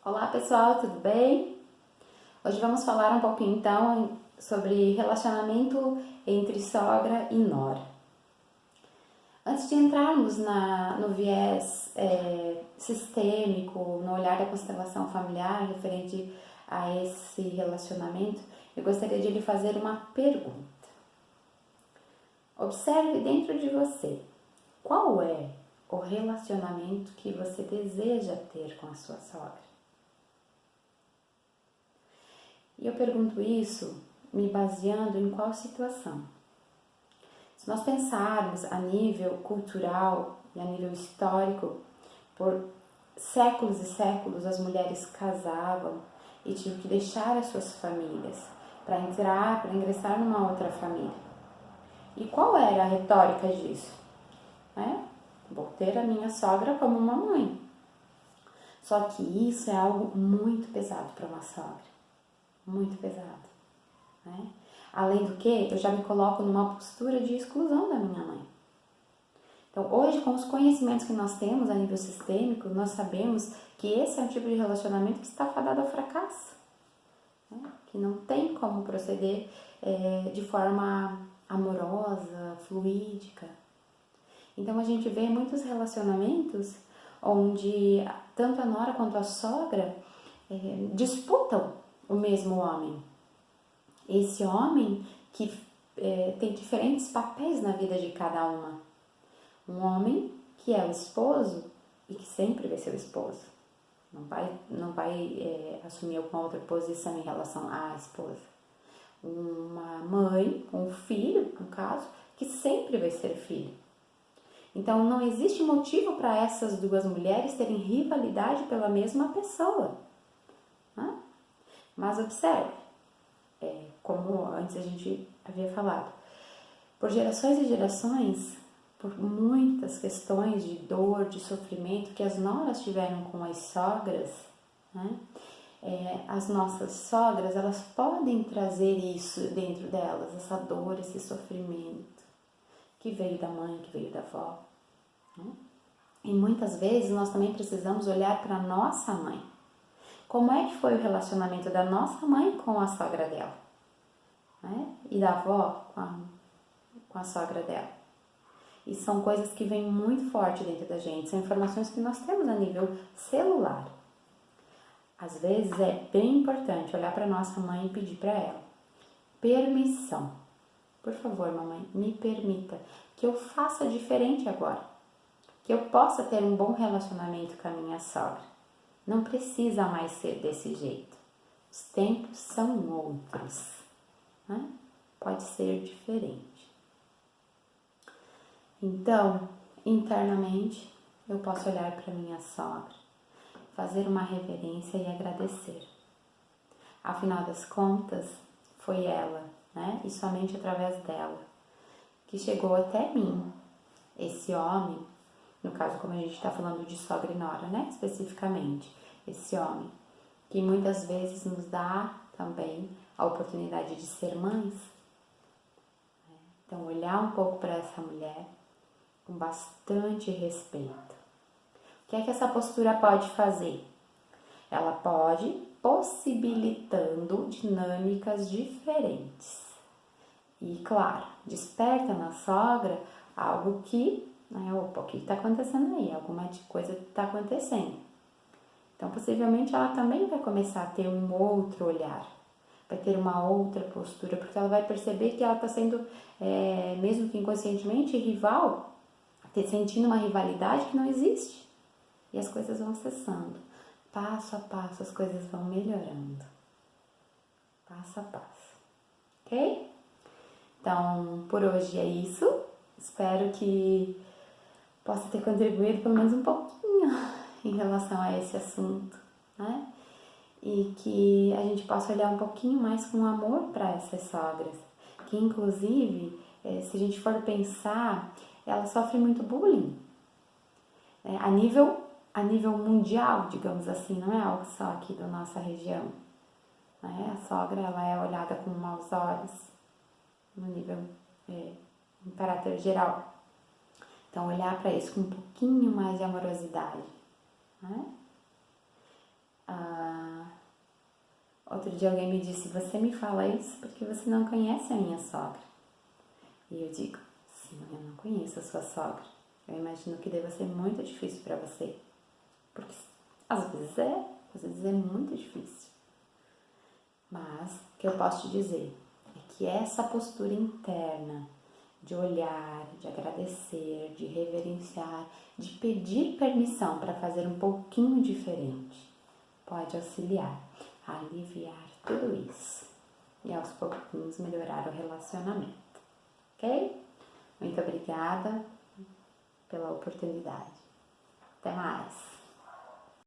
Olá pessoal, tudo bem? Hoje vamos falar um pouquinho então sobre relacionamento entre sogra e nora. Antes de entrarmos no viés sistêmico, no olhar da constelação familiar referente a esse relacionamento, eu gostaria de lhe fazer uma pergunta. Observe dentro de você qual é o relacionamento que você deseja ter com a sua sogra. E eu pergunto isso me baseando em qual situação? Se nós pensarmos a nível cultural e a nível histórico, por séculos e séculos as mulheres casavam e tinham que deixar as suas famílias para ingressar numa outra família. E qual era a retórica disso? Vou ter a minha sogra como uma mãe. Só que isso é algo muito pesado para uma sogra. Muito pesado. Além do que, eu já me coloco numa postura de exclusão da minha mãe. Então, hoje, com os conhecimentos que nós temos a nível sistêmico, nós sabemos que esse é um tipo de relacionamento que está fadado ao fracasso. Que não tem como proceder de forma amorosa, fluídica. Então, a gente vê muitos relacionamentos onde tanto a nora quanto a sogra disputam o mesmo homem. Esse homem que tem diferentes papéis na vida de cada uma. Um homem que é o esposo e que sempre vai ser o esposo. Não vai assumir alguma outra posição em relação à esposa. Uma mãe, um filho, no caso, que sempre vai ser filho. Então, não existe motivo para essas duas mulheres terem rivalidade pela mesma pessoa. Mas observe, como antes a gente havia falado, por gerações e gerações, por muitas questões de dor, de sofrimento que as noras tiveram com as sogras, as nossas sogras, elas podem trazer isso dentro delas, essa dor, esse sofrimento, que veio da mãe, que veio da avó. E muitas vezes nós também precisamos olhar para a nossa mãe. Como é que foi o relacionamento da nossa mãe com a sogra dela? E da avó com a sogra dela? E são coisas que vêm muito forte dentro da gente, são informações que nós temos a nível celular. Às vezes é bem importante olhar para nossa mãe e pedir para ela permissão. Por favor, mamãe, me permita que eu faça diferente agora. Que eu possa ter um bom relacionamento com a minha sogra. Não precisa mais ser desse jeito. Os tempos são outros. Pode ser diferente. Então, internamente, eu posso olhar para minha sogra, fazer uma reverência e agradecer. Afinal das contas, foi ela, e somente através dela, que chegou até mim. Esse homem, no caso, como a gente está falando de sogra e nora, especificamente, esse homem, que muitas vezes nos dá também a oportunidade de ser mães. Então, olhar um pouco para essa mulher com bastante respeito. O que é que essa postura pode fazer? Ela pode possibilitando dinâmicas diferentes. E, claro, desperta na sogra algo que, opa, o que está acontecendo aí? Alguma coisa está acontecendo. Então, possivelmente, ela também vai começar a ter um outro olhar, vai ter uma outra postura, porque ela vai perceber que ela está sendo, mesmo que inconscientemente, rival, sentindo uma rivalidade que não existe. E as coisas vão cessando. Passo a passo, as coisas vão melhorando. Passo a passo. Ok? Então, por hoje é isso. Espero que possa ter contribuído pelo menos um pouquinho em relação a esse assunto, E que a gente possa olhar um pouquinho mais com amor para essas sogras, que inclusive, se a gente for pensar, elas sofrem muito bullying, a nível mundial, digamos assim, não é algo só aqui da nossa região, A sogra, ela é olhada com maus olhos, no nível, em caráter geral. Então, olhar para isso com um pouquinho mais de amorosidade, Outro dia alguém me disse, você me fala isso porque você não conhece a minha sogra. E eu digo, sim, eu não conheço a sua sogra. Eu imagino que deva ser muito difícil para você. Porque às vezes é muito difícil. Mas o que eu posso te dizer é que essa postura interna de olhar, de agradecer, de reverenciar, de pedir permissão para fazer um pouquinho diferente, pode auxiliar a aliviar tudo isso e aos pouquinhos melhorar o relacionamento, ok? Muito obrigada pela oportunidade. Até mais!